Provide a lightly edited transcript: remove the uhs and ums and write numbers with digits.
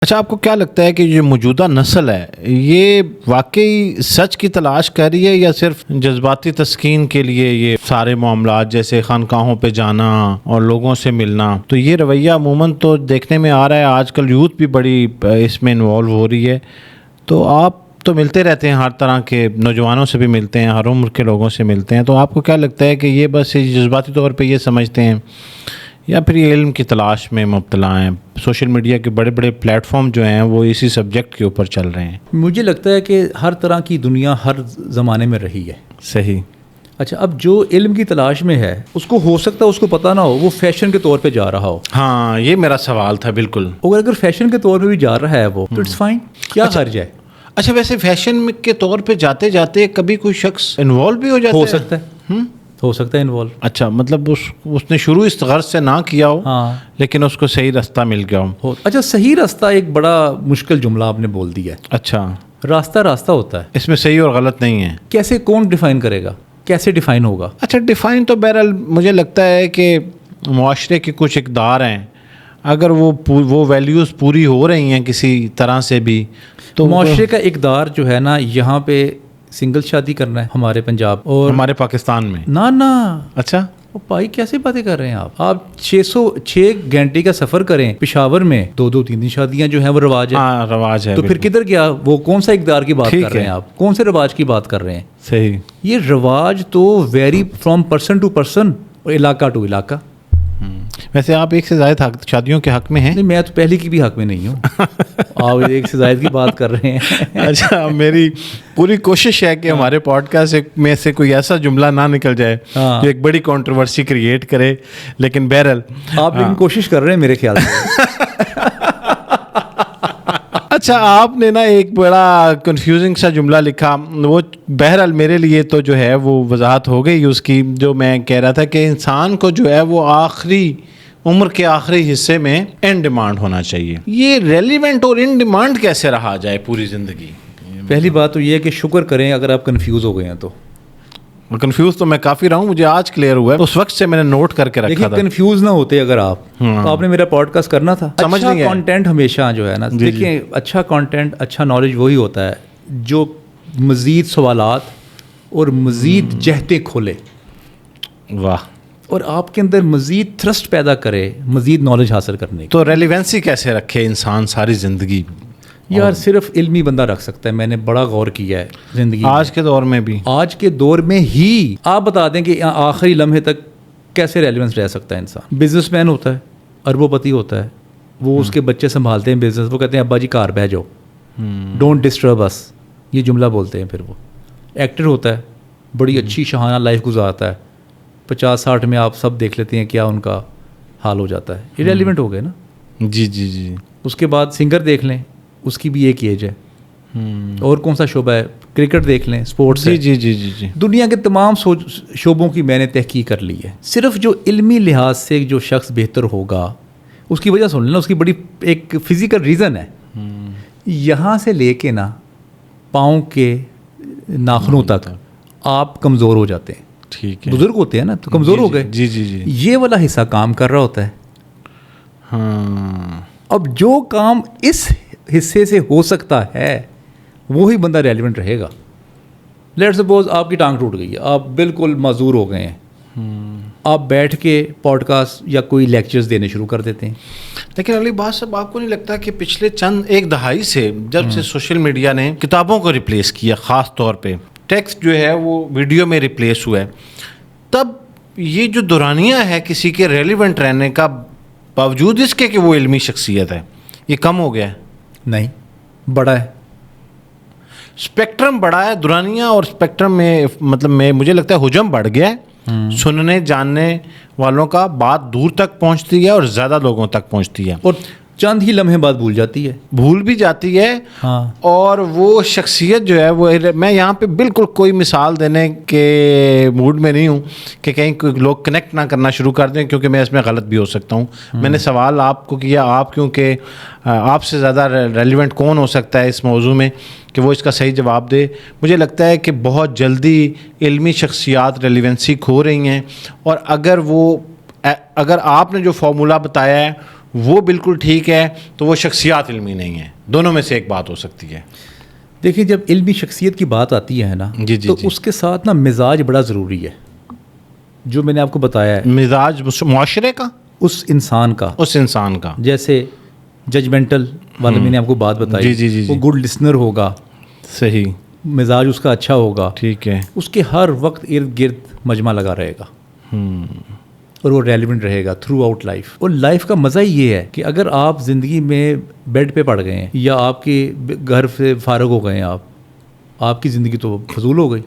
اچھا، آپ کو کیا لگتا ہے کہ جو موجودہ نسل ہے یہ واقعی سچ کی تلاش کر رہی ہے یا صرف جذباتی تسکین کے لیے یہ سارے معاملات جیسے خانقاہوں پہ جانا اور لوگوں سے ملنا؟ تو یہ رویہ عموماً تو دیکھنے میں آ رہا ہے، آج کل یوتھ بھی بڑی اس میں انوالو ہو رہی ہے. تو آپ تو ملتے رہتے ہیں، ہر طرح کے نوجوانوں سے بھی ملتے ہیں، ہر عمر کے لوگوں سے ملتے ہیں، تو آپ کو کیا لگتا ہے کہ یہ بس جذباتی طور پہ یہ سمجھتے ہیں یا پھر یہ علم کی تلاش میں مبتلا ہیں؟ سوشل میڈیا کے بڑے بڑے پلیٹ فارم جو ہیں وہ اسی سبجیکٹ کے اوپر چل رہے ہیں. مجھے لگتا ہے کہ ہر طرح کی دنیا ہر زمانے میں رہی ہے. صحیح. اچھا، اب جو علم کی تلاش میں ہے اس کو ہو سکتا ہے اس کو پتہ نہ ہو، وہ فیشن کے طور پہ جا رہا ہو. ہاں، یہ میرا سوال تھا. بالکل، اگر فیشن کے طور پہ بھی جا رہا ہے وہ تو اٹس فائن، کیا حرج ہے؟ اچھا، ویسے فیشن کے طور پہ جاتے جاتے کبھی کوئی شخص انوالو بھی ہو جاتا ہے؟ ہو سکتا ہے، ہو سکتا ہے انوالو. اچھا، مطلب اس نے شروع اس غرض سے نہ کیا ہو، ہاں، لیکن اس کو صحیح راستہ مل گیا ہو. اچھا، صحیح راستہ ایک بڑا مشکل جملہ آپ نے بول دیا ہے. اچھا، راستہ ہوتا ہے، اس میں صحیح اور غلط نہیں ہے. کیسے کون ڈیفائن کرے گا، کیسے ڈیفائن ہوگا؟ اچھا، ڈیفائن تو بہرحال مجھے لگتا ہے کہ معاشرے کے کچھ اقدار ہیں، اگر وہ ویلیوز پوری ہو رہی ہیں کسی طرح سے بھی تو معاشرے کا اقدار جو ہے نا، یہاں پہ سنگل شادی کرنا ہے ہمارے پنجاب اور ہمارے پاکستان میں. نہ. اچھا، بھائی کیسے باتیں کر رہے ہیں آپ 6 گھنٹے کا سفر کریں پشاور میں، 2-3 شادیاں جو ہیں وہ رواج ہے. ہاں، رواج ہے. تو پھر کدھر گیا؟ وہ کون سا اقدار کی بات کر رہے ہیں آپ؟ کون سے رواج کی بات کر رہے ہیں؟ صحیح. یہ رواج تو very from person to person اور علاقہ ٹو علاقہ. ویسے آپ ایک سے زائد شادیوں کے حق میں ہیں؟ نہیں، میں تو پہلے کی بھی حق میں نہیں ہوں. آپ ایک سے زائد کی بات کر رہے ہیں. اچھا، میری پوری کوشش ہے کہ ہمارے پوڈ کاسٹ میں سے کوئی ایسا جملہ نہ نکل جائے جو ایک بڑی کنٹروورسی کریٹ کرے، لیکن بہرحال آپ لیکن کوشش کر رہے ہیں میرے خیال سے. اچھا، آپ نے نا ایک بڑا کنفیوزنگ سا جملہ لکھا، وہ بہرحال میرے لیے تو جو ہے وہ وضاحت ہو گئی اس کی. جو میں کہہ رہا تھا کہ انسان کو جو ہے وہ آخری عمر کے آخری حصے میں ان ڈیمانڈ ہونا چاہیے. یہ ریلیونٹ اور ان ڈیمانڈ کیسے رہا جائے پوری زندگی؟ پہلی بات تو یہ ہے کہ شکر کریں اگر آپ کنفیوز ہو گئے ہیں. تو کنفیوز تو میں کافی رہا ہوں، مجھے آج کلیئر ہوا ہے، اس وقت سے میں نے نوٹ کر کے رکھا تھا. کنفیوز نہ ہوتے اگر آپ تو آپ نے میرا پوڈ کاسٹ کرنا تھا. اچھا کانٹینٹ ہمیشہ جو ہے نا، دیکھیں اچھا کانٹینٹ، اچھا نالج وہی ہوتا ہے جو مزید سوالات اور مزید جہتیں کھولے. واہ. اور آپ کے اندر مزید تھرسٹ پیدا کرے مزید نالج حاصل کرنے کی. تو ریلیونسی کیسے رکھے انسان ساری زندگی؟ یار صرف علمی بندہ رکھ سکتا ہے. میں نے بڑا غور کیا ہے زندگی آج کے دور میں بھی. آج کے دور میں ہی آپ بتا دیں کہ آخری لمحے تک کیسے ریلیونس رہ سکتا ہے انسان. بزنس مین ہوتا ہے، اربوں پتی ہوتا ہے، وہ اس کے بچے سنبھالتے ہیں بزنس، وہ کہتے ہیں ابا جی کار بہ جاؤ، ڈونٹ ڈسٹرب اس، یہ جملہ بولتے ہیں. پھر وہ ایکٹر ہوتا ہے، بڑی اچھی شاہانہ لائف گزارتا ہے، 50-60 میں آپ سب دیکھ لیتے ہیں کیا ان کا حال ہو جاتا ہے. یہ ریلیونٹ ہو گئے نا. جی. اس کے بعد سنگر دیکھ لیں، اس کی بھی ایک ایج ہے. اور کون سا شعبہ ہے؟ کرکٹ دیکھ لیں، اسپورٹس. جی. دنیا کے تمام شعبوں کی میں نے تحقیق کر لی ہے. صرف جو علمی لحاظ سے جو شخص بہتر ہوگا اس کی وجہ سن لینا، اس کی بڑی ایک فزیکل ریزن ہے. یہاں سے لے کے نا پاؤں کے ناخنوں تک آپ کمزور ہو جاتے ہیں. ٹھیک ہے، بزرگ ہوتے ہیں نا تو کمزور ہو گئے. جی. یہ والا حصہ کام کر رہا ہوتا ہے. ہاں، اب جو کام اس حصے سے ہو سکتا ہے وہی بندہ ریلیونٹ رہے گا. لیٹ سپوز آپ کی ٹانگ ٹوٹ گئی ہے، آپ بالکل معذور ہو گئے ہیں، آپ بیٹھ کے پوڈ کاسٹ یا کوئی لیکچرز دینے شروع کر دیتے ہیں. لیکن اگلی بات سب آپ کو نہیں لگتا کہ پچھلے ایک دہائی سے جب سے سوشل میڈیا نے کتابوں کو ریپلیس کیا، خاص طور پہ ٹیکسٹ جو ہے وہ ویڈیو میں ریپلیس ہوا ہے، تب یہ جو دورانیہ ہے کسی کے ریلیونٹ رہنے کا باوجود اس کے کہ وہ علمی شخصیت ہے، یہ کم ہو گیا ہے؟ نہیں، بڑا ہے. اسپیکٹرم بڑا ہے دورانیہ، اور اسپیکٹرم میں مطلب مجھے لگتا ہے حجم بڑھ گیا ہے. سننے جاننے والوں کا بات دور تک پہنچتی ہے اور زیادہ لوگوں تک پہنچتی ہے، اور چند ہی لمحے بعد بھول بھی جاتی ہے. ہاں. اور وہ شخصیت جو ہے وہ، میں یہاں پہ بالکل کوئی مثال دینے کے موڈ میں نہیں ہوں کہ کہیں کوئی لوگ کنیکٹ نہ کرنا شروع کر دیں، کیونکہ میں اس میں غلط بھی ہو سکتا ہوں. میں نے سوال آپ کو کیا، آپ کیونکہ آپ سے زیادہ ریلیونٹ کون ہو سکتا ہے اس موضوع میں کہ وہ اس کا صحیح جواب دے. مجھے لگتا ہے کہ بہت جلدی علمی شخصیات ریلیونسی کھو رہی ہیں، اور اگر آپ نے جو فارمولہ بتایا ہے وہ بالکل ٹھیک ہے تو وہ شخصیات علمی نہیں ہے. دونوں میں سے ایک بات ہو سکتی ہے. دیکھیں جب علمی شخصیت کی بات آتی ہے نا جی جی تو جی. اس کے ساتھ نا مزاج بڑا ضروری ہے, جو میں نے آپ کو بتایا ہے مزاج معاشرے کا, اس انسان کا, اس انسان کا. جیسے ججمنٹل والا میں نے آپ کو بات بتائی, جی جی جی جی. وہ گڈ لسنر ہوگا, صحیح, مزاج اس کا اچھا ہوگا, ٹھیک ہے. اس کے ہر وقت ارد گرد مجمع لگا رہے گا اور وہ ریلیونٹ رہے گا تھرو آؤٹ لائف. اور لائف کا مزہ ہی یہ ہے کہ اگر آپ زندگی میں بیڈ پہ پڑ گئے ہیں یا آپ کے گھر سے فارغ ہو گئے ہیں, آپ کی زندگی تو فضول ہو گئی.